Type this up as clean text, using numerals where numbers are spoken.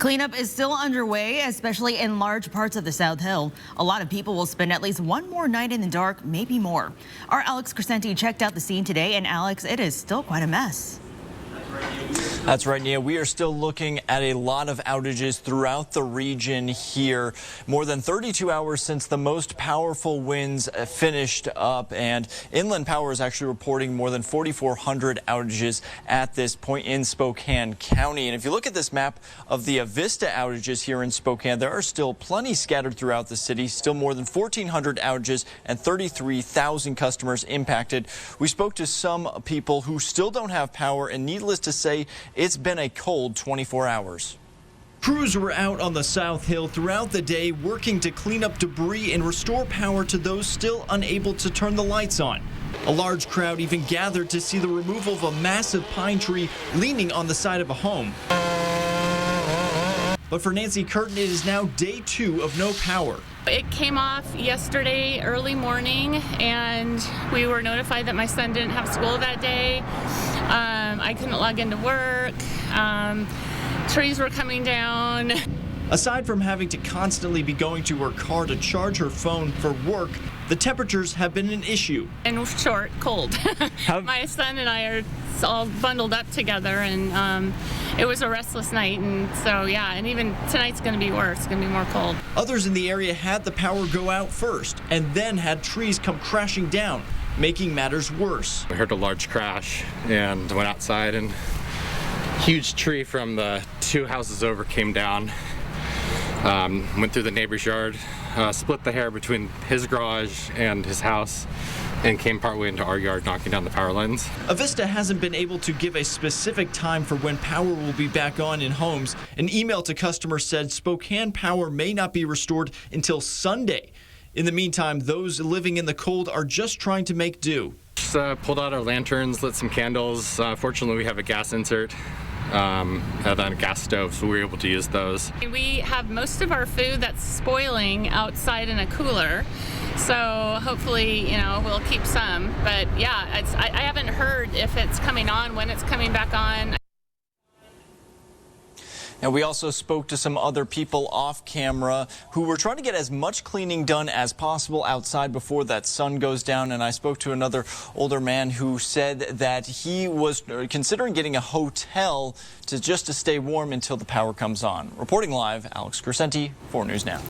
Cleanup is still underway, especially in large parts of the South Hill. A lot of people will spend at least one more night in the dark, maybe more. Our Alex Crescenti checked out the scene today, and Alex, it is still quite a mess. That's right, Nia. We are still looking at a lot of outages throughout the region here. More than 32 hours since the most powerful winds finished up, and Inland Power is actually reporting more than 4,400 outages at this point in Spokane County. And if you look at this map of the Avista outages here in Spokane, there are still plenty scattered throughout the city, still more than 1,400 outages and 33,000 customers impacted. We spoke to some people who still don't have power, and needless to say, it's been a cold 24 hours. Crews were out on the South Hill throughout the day working to clean up debris and restore power to those still unable to turn the lights on. A large crowd even gathered to see the removal of a massive pine tree leaning on the side of a home. But for Nancy Curtin, it is now day 2 of no power. It came off yesterday early morning, and we were notified that my son didn't have school that day. I couldn't log into work. Trees were coming down. Aside from having to constantly be going to her car to charge her phone for work, the temperatures have been an issue. And short, cold. My son and I are all bundled up together, and it was a restless night, and so yeah, and even tonight's going to be worse. It's going to be more cold. Others in the area had the power go out first and then had trees come crashing down, making matters worse. I heard a large crash and went outside, and a huge tree from the 2 houses over came down. Went through the neighbor's yard, split the hair between his garage and his house, and came partway into our yard, knocking down the power lines. Avista hasn't been able to give a specific time for when power will be back on in homes. An email to customers said Spokane power may not be restored until Sunday. In the meantime, those living in the cold are just trying to make do. Just pulled out our lanterns, lit some candles. Fortunately, we have a gas insert and then a gas stove, so we were able to use those. We have most of our food that's spoiling outside in a cooler, so hopefully, we'll keep some. But yeah, I haven't heard if it's coming on, when it's coming back on. And we also spoke to some other people off camera who were trying to get as much cleaning done as possible outside before that sun goes down. And I spoke to another older man who said that he was considering getting a hotel to stay warm until the power comes on. Reporting live, Alex Crescenti, 4 News Now.